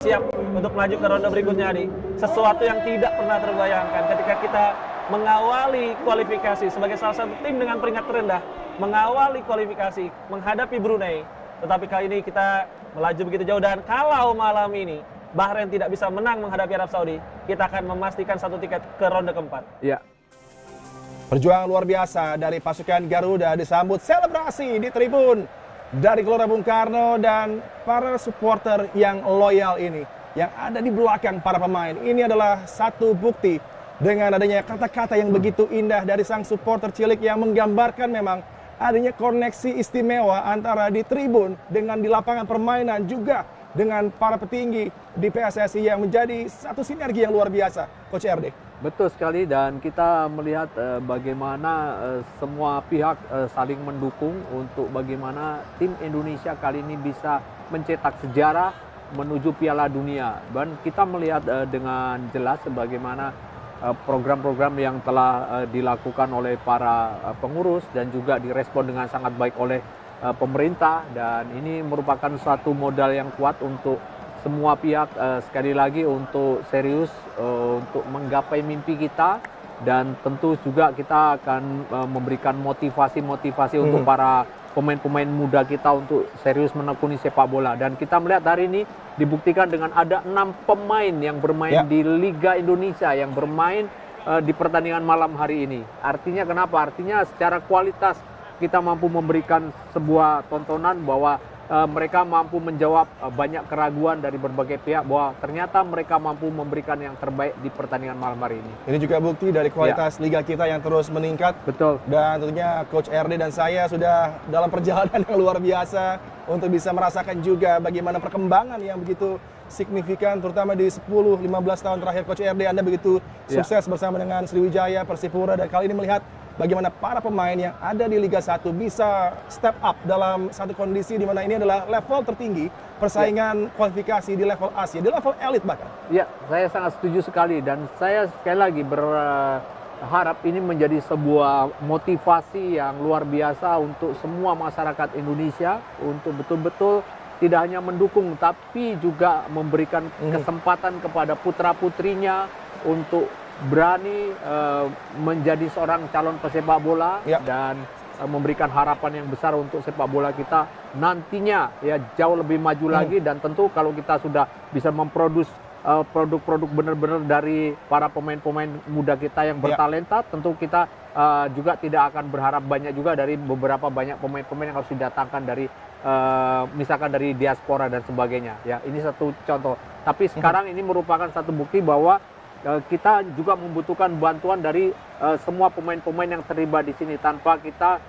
siap untuk maju ke ronde berikutnya, Adi. Sesuatu yang tidak pernah terbayangkan ketika kita mengawali kualifikasi sebagai salah satu tim dengan peringkat terendah, mengawali kualifikasi menghadapi Brunei. Tetapi kali ini kita melaju begitu jauh, dan kalau malam ini Bahrain tidak bisa menang menghadapi Arab Saudi, kita akan memastikan satu tiket ke ronde keempat. Ya. Perjuangan luar biasa dari pasukan Garuda, disambut selebrasi di tribun dari Gelora Bung Karno, dan para supporter yang loyal ini yang ada di belakang para pemain. Ini adalah satu bukti dengan adanya kata-kata yang begitu indah dari sang supporter cilik yang menggambarkan memang adanya koneksi istimewa antara di tribun dengan di lapangan permainan, juga dengan para petinggi di PSSI yang menjadi satu sinergi yang luar biasa, Coach RD. Betul sekali, dan kita melihat bagaimana semua pihak saling mendukung untuk bagaimana tim Indonesia kali ini bisa mencetak sejarah menuju Piala Dunia. Dan kita melihat dengan jelas bagaimana program-program yang telah dilakukan oleh para pengurus dan juga direspon dengan sangat baik oleh pemerintah, dan ini merupakan suatu modal yang kuat untuk semua pihak sekali lagi untuk serius untuk menggapai mimpi kita, dan tentu juga kita akan memberikan motivasi-motivasi untuk para pemain-pemain muda kita untuk serius menekuni sepak bola. Dan kita melihat hari ini dibuktikan dengan ada 6 pemain yang bermain di Liga Indonesia yang bermain di pertandingan malam hari ini. Artinya kenapa? Artinya secara kualitas kita mampu memberikan sebuah tontonan bahwa mereka mampu menjawab banyak keraguan dari berbagai pihak bahwa ternyata mereka mampu memberikan yang terbaik di pertandingan malam hari ini. Ini juga bukti dari kualitas liga kita yang terus meningkat. Betul. Dan tentunya Coach RD dan saya sudah dalam perjalanan yang luar biasa untuk bisa merasakan juga bagaimana perkembangan yang begitu signifikan, terutama di 10-15 tahun terakhir. Coach RD, Anda begitu sukses bersama dengan Sriwijaya, Persipura, dan kali ini melihat bagaimana para pemain yang ada di Liga 1 bisa step up dalam satu kondisi di mana ini adalah level tertinggi persaingan kualifikasi di level Asia, di level elit bahkan. Ya, saya sangat setuju sekali, dan saya sekali lagi berharap ini menjadi sebuah motivasi yang luar biasa untuk semua masyarakat Indonesia untuk betul-betul tidak hanya mendukung tapi juga memberikan kesempatan kepada putra-putrinya untuk berani menjadi seorang calon pesepak bola dan memberikan harapan yang besar untuk sepak bola kita nantinya ya jauh lebih maju lagi. Dan tentu kalau kita sudah bisa memproduksi produk-produk benar-benar dari para pemain-pemain muda kita yang bertalenta, tentu kita juga tidak akan berharap banyak juga dari beberapa banyak pemain-pemain yang harus didatangkan dari misalkan dari diaspora dan sebagainya. Ya, ini satu contoh. Tapi sekarang ini merupakan satu bukti bahwa kita juga membutuhkan bantuan dari semua pemain-pemain yang terlibat di sini tanpa kita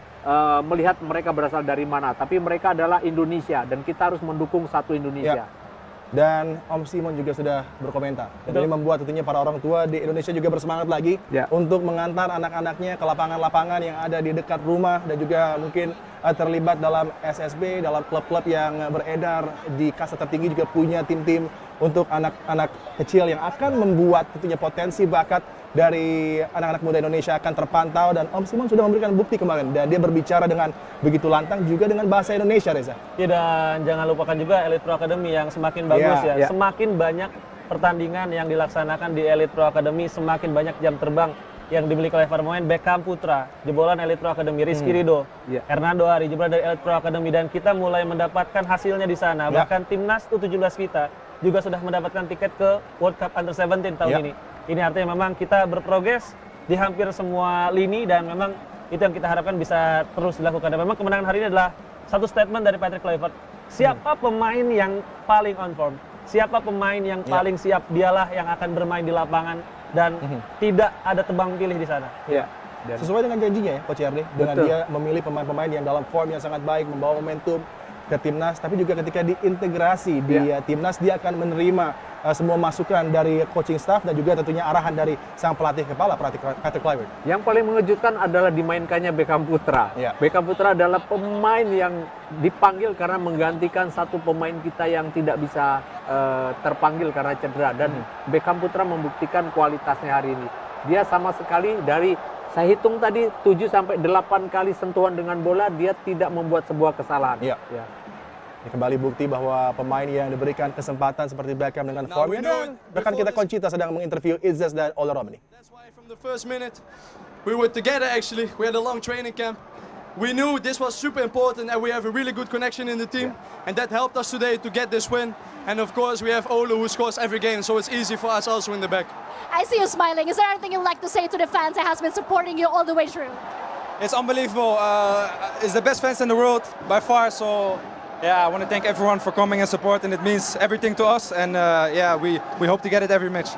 melihat mereka berasal dari mana. Tapi mereka adalah Indonesia dan kita harus mendukung satu Indonesia. Dan Om Simon juga sudah berkomentar. Ini membuat tentunya para orang tua di Indonesia juga bersemangat lagi untuk mengantar anak-anaknya ke lapangan-lapangan yang ada di dekat rumah, dan juga mungkin terlibat dalam SSB, dalam klub-klub yang beredar di kasta tertinggi, juga punya tim-tim untuk anak-anak kecil yang akan membuat tentunya potensi bakat dari anak-anak muda Indonesia akan terpantau. Dan Om Simon sudah memberikan bukti kemarin, dan dia berbicara dengan begitu lantang juga dengan bahasa Indonesia, Reza. Ya, dan jangan lupakan juga Elite Pro Academy yang semakin bagus Semakin banyak pertandingan yang dilaksanakan di Elite Pro Academy, semakin banyak jam terbang yang dimiliki oleh para pemain. Beckham Putra, jebolan Elite Pro Academy, Rizky Ridho, Hernando Ari, jebolan dari Elite Pro Academy, dan kita mulai mendapatkan hasilnya di sana. Bahkan timnas U17 kita juga sudah mendapatkan tiket ke World Cup Under 17 tahun ini. Ini artinya memang kita berprogres di hampir semua lini, dan memang itu yang kita harapkan bisa terus dilakukan. Dan memang kemenangan hari ini adalah satu statement dari Patrick Kluivert. Siapa pemain yang paling on form, siapa pemain yang paling siap, dialah yang akan bermain di lapangan, dan tidak ada tebang pilih di sana. Dan sesuai dengan janjinya ya, Coach Yardi, dengan dia memilih pemain-pemain yang dalam form yang sangat baik, membawa momentum ke timnas, tapi juga ketika diintegrasi di timnas, dia akan menerima semua masukan dari coaching staff dan juga tentunya arahan dari sang pelatih kepala, Patrick Kluivert. Yang paling mengejutkan adalah dimainkannya Beckham Putra. Beckham Putra adalah pemain yang dipanggil karena menggantikan satu pemain kita yang tidak bisa terpanggil karena cedera, dan Beckham Putra membuktikan kualitasnya hari ini. Dia sama sekali dari, saya hitung tadi 7 sampai 8 kali sentuhan dengan bola, dia tidak membuat sebuah kesalahan. Kembali bukti bahwa pemain yang diberikan kesempatan seperti Beckham dengan formnya, dan rekan kita Conchita sedang menginterview Izzas dan Ola Romani. That's why from the first minute we were together actually. We had a long training camp. We knew this was super important and we have a really good connection in the team, and that helped us today to get this win. And of course we have Ola who scores every game, so it's easy for us also in the back. I see you smiling. Is there anything you'd like to say to the fans that has been supporting you all the way through? It's unbelievable. It's the best fans in the world by far. So yeah, I want to thank everyone for coming and supporting. It means everything to us, and yeah, we hope to get it every match.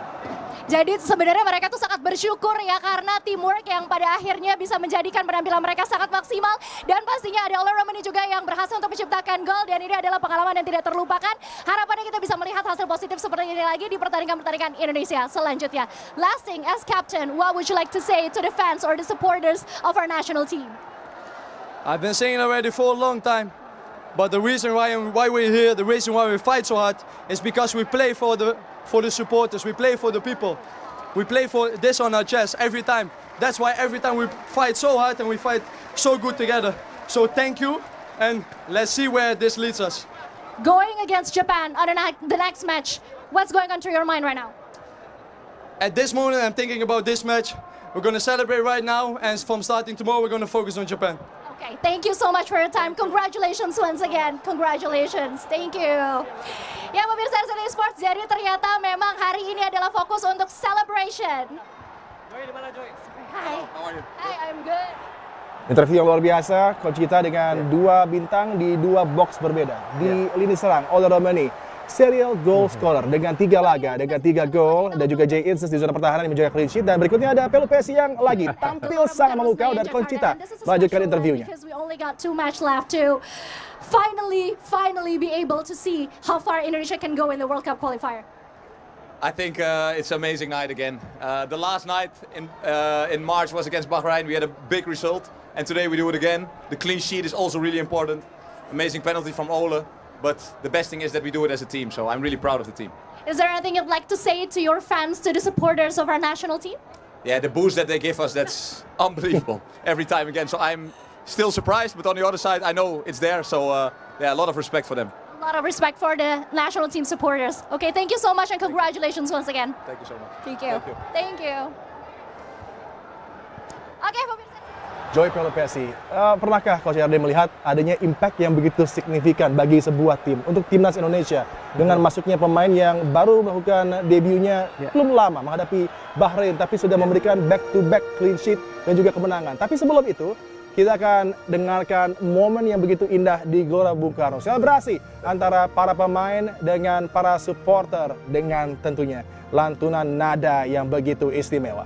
Jadi sebenarnya mereka tuh sangat bersyukur ya karena teamwork yang pada akhirnya bisa menjadikan penampilan mereka sangat maksimal, dan pastinya ada Ola Romani juga yang berhasil untuk menciptakan gol, dan ini adalah pengalaman yang tidak terlupakan. Harapannya kita bisa melihat hasil positif seperti ini lagi di pertandingan-pertandingan Indonesia selanjutnya. Last thing, as captain, what would you like to say to the fans or the supporters of our national team? I've been saying already for a long time, but the reason why we're here, the reason why we fight so hard is because we play for the supporters, we play for the people. We play for this on our chest every time. That's why every time we fight so hard and we fight so good together. So thank you, and let's see where this leads us. Going against Japan on the next match, what's going on through your mind right now? At this moment, I'm thinking about this match. We're going to celebrate right now, and from starting tomorrow, we're going to focus on Japan. Okay, thank you so much for your time. Congratulations once again. Congratulations. Thank you. Ya pemirsa RCTI Sports, jadi ternyata memang hari ini adalah fokus untuk celebration. Joy, di mana Joy? Hi. Hi, I'm good. Interview yang luar biasa, Conchita dengan dua bintang di dua box berbeda. Di lini serang, Ola Romani, serial goal scorer dengan 3 laga, dengan 3 gol, dan juga Jay Izzas di zona pertahanan yang menjaga clean sheet. Dan berikutnya ada Pelupesi yang lagi tampil sangat memukau, dan Conchita melanjutkan interviewnya. Because we only got 2 match left to finally be able to see how far Indonesia can go in the World Cup qualifier. I think it's an amazing night again. The last night in March was against Bahrain. We had a big result, and today we do it again. The clean sheet is also really important. Amazing penalty from Ola, but the best thing is that we do it as a team. So I'm really proud of the team. Is there anything you'd like to say to your fans, to the supporters of our national team? Yeah, the boost that they give us, that's unbelievable every time again. So I'm still surprised, but on the other side, I know it's there. So yeah, a lot of respect for them. A lot of respect for the national team supporters. Okay, thank you so much and congratulations once again. Thank you so much. Thank you. Thank you. Oke, pemirsa. Joy Pelupesi, pernahkah Coach RD melihat adanya impact yang begitu signifikan bagi sebuah tim, untuk timnas Indonesia, dengan masuknya pemain yang baru melakukan debutnya belum lama menghadapi Bahrain, tapi sudah memberikan back-to-back clean sheet dan juga kemenangan. Tapi sebelum itu, kita akan dengarkan momen yang begitu indah di Gelora Bung Karno. Selebrasi antara para pemain dengan para supporter, dengan tentunya lantunan nada yang begitu istimewa.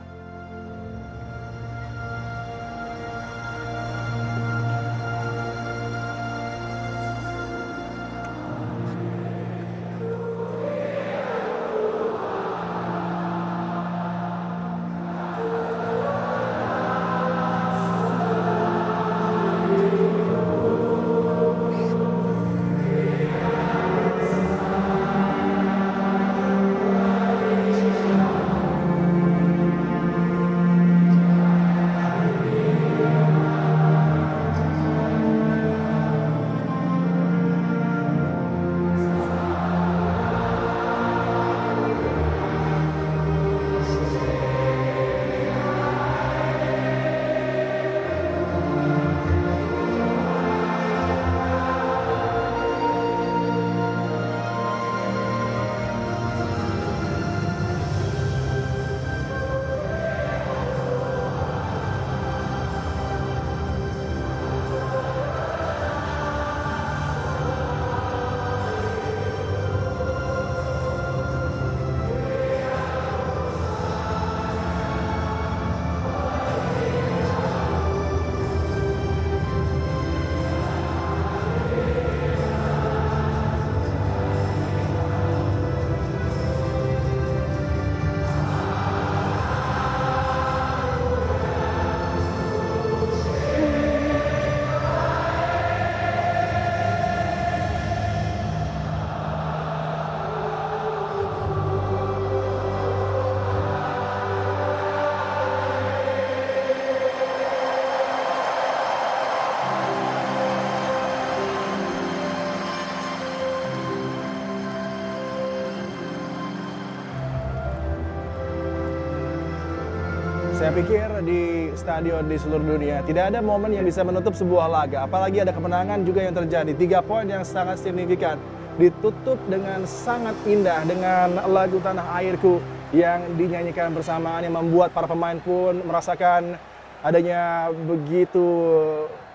Saya pikir di stadion di seluruh dunia tidak ada momen yang bisa menutup sebuah laga. Apalagi ada kemenangan juga yang terjadi. 3 poin yang sangat signifikan. Ditutup dengan sangat indah dengan lagu Tanah Airku yang dinyanyikan bersamaan yang membuat para pemain pun merasakan adanya begitu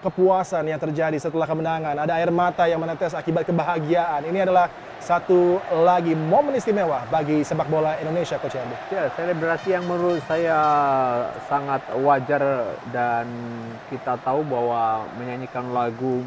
kepuasan yang terjadi setelah kemenangan. Ada air mata yang menetes akibat kebahagiaan. Ini adalah satu lagi momen istimewa bagi sepak bola Indonesia, Coach Herbo. Ya, selebrasi yang menurut saya sangat wajar dan kita tahu bahwa menyanyikan lagu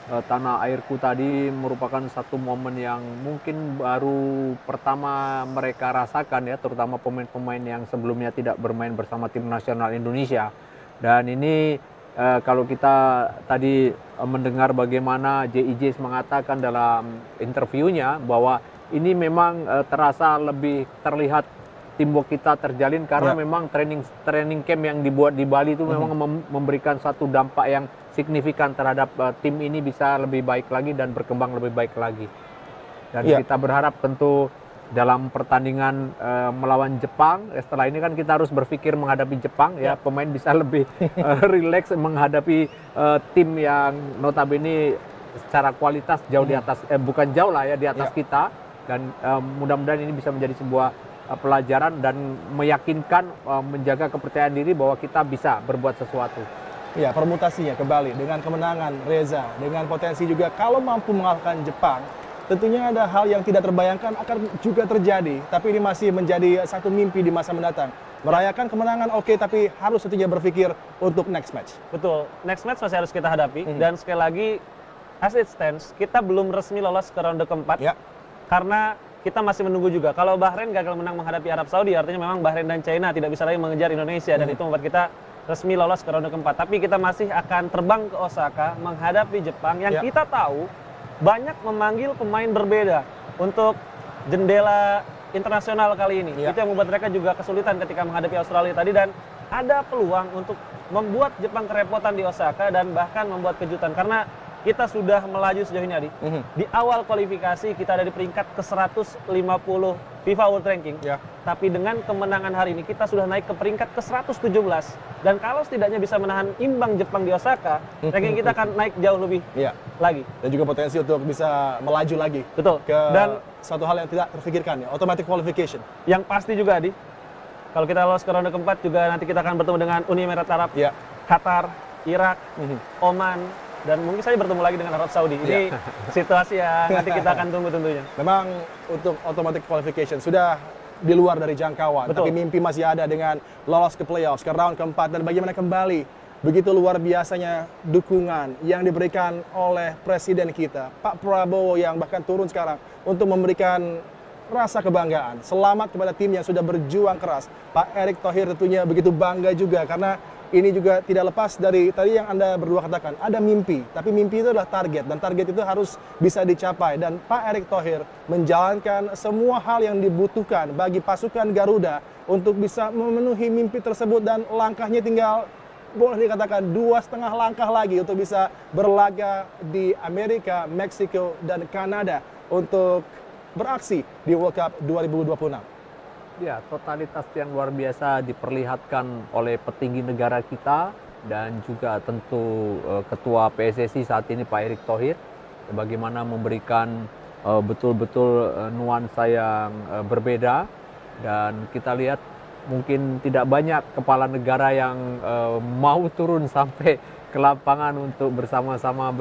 Tanah Airku tadi merupakan satu momen yang mungkin baru pertama mereka rasakan ya, terutama pemain-pemain yang sebelumnya tidak bermain bersama tim nasional Indonesia. Dan ini kalau kita tadi mendengar bagaimana JIJ mengatakan dalam interviewnya bahwa ini memang terasa lebih terlihat teamwork kita terjalin karena memang training camp yang dibuat di Bali itu memang memberikan satu dampak yang signifikan terhadap tim ini bisa lebih baik lagi dan berkembang lebih baik lagi. Dan kita berharap tentu dalam pertandingan melawan Jepang, setelah ini kan kita harus berpikir menghadapi Jepang ya, pemain bisa lebih rileks menghadapi tim yang notabene secara kualitas jauh di atas, bukan jauh lah ya, di atas kita. Dan mudah-mudahan ini bisa menjadi sebuah pelajaran dan meyakinkan, menjaga kepercayaan diri bahwa kita bisa berbuat sesuatu. Ya, permutasinya kembali dengan kemenangan Reza, dengan potensi juga kalau mampu mengalahkan Jepang, tentunya ada hal yang tidak terbayangkan akan juga terjadi. Tapi ini masih menjadi satu mimpi di masa mendatang. Merayakan kemenangan oke, tapi harus tentunya berpikir untuk next match. Betul, next match masih harus kita hadapi. Dan sekali lagi, as it stands, kita belum resmi lolos ke ronde keempat. Karena kita masih menunggu juga. Kalau Bahrain gagal menang menghadapi Arab Saudi, artinya memang Bahrain dan China tidak bisa lagi mengejar Indonesia. Dan itu membuat kita resmi lolos ke ronde keempat. Tapi kita masih akan terbang ke Osaka menghadapi Jepang yang kita tahu banyak memanggil pemain berbeda untuk jendela internasional kali ini. Itu yang membuat mereka juga kesulitan ketika menghadapi Australia tadi, dan ada peluang untuk membuat Jepang kerepotan di Osaka dan bahkan membuat kejutan karena kita sudah melaju sejauh ini, Adi. Di awal kualifikasi kita ada di peringkat ke-150 FIFA World Ranking. Tapi dengan kemenangan hari ini kita sudah naik ke peringkat ke-117. Dan kalau setidaknya bisa menahan imbang Jepang di Osaka, ranking kita akan naik jauh lebih lagi. Dan juga potensi untuk bisa melaju lagi. Betul. Dan satu hal yang tidak terfikirkan ya, automatic qualification. Yang pasti juga, Adi, kalau kita lolos ke ronde keempat juga nanti kita akan bertemu dengan Uni Emirat Arab, Qatar, Irak, Oman, dan mungkin saja bertemu lagi dengan Arab Saudi. Ini situasi yang nanti kita akan tunggu tentunya. Memang untuk automatic qualification sudah di luar dari jangkauan. Tapi mimpi masih ada dengan lolos ke playoffs, ke round keempat. Dan bagaimana kembali begitu luar biasanya dukungan yang diberikan oleh Presiden kita, Pak Prabowo, yang bahkan turun sekarang untuk memberikan rasa kebanggaan. Selamat kepada tim yang sudah berjuang keras. Pak Erick Thohir tentunya begitu bangga juga karena ini juga tidak lepas dari tadi yang Anda berdua katakan, ada mimpi. Tapi mimpi itu adalah target, dan target itu harus bisa dicapai. Dan Pak Erick Thohir menjalankan semua hal yang dibutuhkan bagi pasukan Garuda untuk bisa memenuhi mimpi tersebut. Dan langkahnya tinggal, boleh dikatakan, 2,5 langkah lagi untuk bisa berlaga di Amerika, Meksiko, dan Kanada untuk beraksi di World Cup 2026. Ya, totalitas yang luar biasa diperlihatkan oleh petinggi negara kita dan juga tentu Ketua PSSI saat ini Pak Erick Thohir, bagaimana memberikan betul-betul nuansa yang berbeda. Dan kita lihat mungkin tidak banyak kepala negara yang mau turun sampai ke lapangan untuk bersama-sama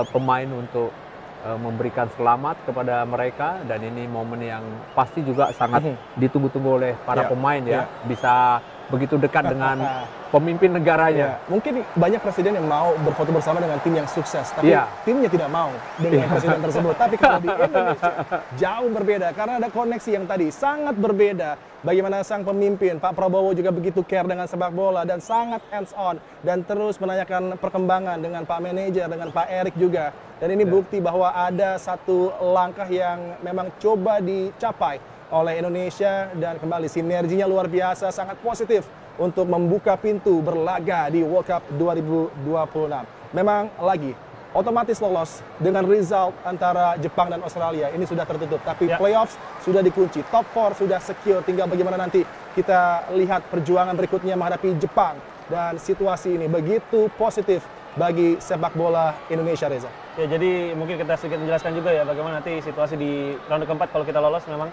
pemain untuk memberikan selamat kepada mereka. Dan ini momen yang pasti juga sangat ditunggu-tunggu oleh para pemain ya, bisa begitu dekat dengan pemimpin negaranya. Mungkin banyak presiden yang mau berfoto bersama dengan tim yang sukses, tapi timnya tidak mau dengan presiden tersebut. Tapi kalau di Indonesia jauh berbeda karena ada koneksi yang tadi sangat berbeda. Bagaimana sang pemimpin Pak Prabowo juga begitu care dengan sepak bola dan sangat hands on dan terus menanyakan perkembangan dengan Pak manajer, dengan Pak Erick juga. Dan ini bukti bahwa ada satu langkah yang memang coba dicapai oleh Indonesia, dan kembali sinerginya luar biasa, sangat positif untuk membuka pintu berlaga di World Cup 2026. Memang lagi otomatis lolos dengan result antara Jepang dan Australia. Ini sudah tertutup, tapi Ya. playoffs sudah dikunci. Top 4 sudah secure, tinggal bagaimana nanti kita lihat perjuangan berikutnya menghadapi Jepang. Dan situasi ini begitu positif bagi sepak bola Indonesia, Reza. Ya, jadi mungkin kita sedikit menjelaskan juga ya bagaimana nanti situasi di ronde keempat kalau kita lolos memang.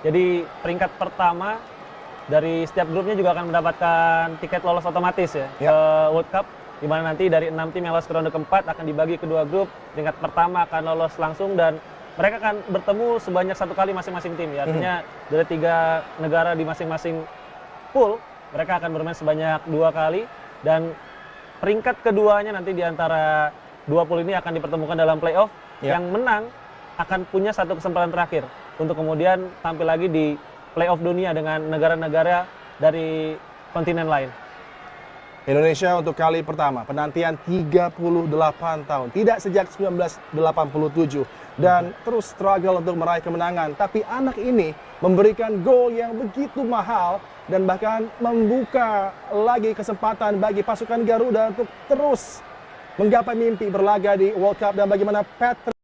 Jadi peringkat pertama dari setiap grupnya juga akan mendapatkan tiket lolos otomatis ya, Ya. ke World Cup, di mana nanti dari 6 tim yang lolos ke ronde keempat akan dibagi ke 2 grup. Peringkat pertama akan lolos langsung dan mereka akan bertemu sebanyak 1 kali masing-masing tim ya. Artinya dari 3 negara di masing-masing pool, mereka akan bermain sebanyak 2 kali dan peringkat keduanya nanti di antara 2 pool ini akan dipertemukan dalam playoff. Ya. Yang menang akan punya 1 kesempatan terakhir untuk kemudian tampil lagi di playoff dunia dengan negara-negara dari kontinen lain. Indonesia untuk kali pertama, penantian 38 tahun, tidak sejak 1987, dan terus struggle untuk meraih kemenangan. Tapi anak ini memberikan gol yang begitu mahal dan bahkan membuka lagi kesempatan bagi pasukan Garuda untuk terus menggapai mimpi berlaga di World Cup. Dan bagaimana Patrick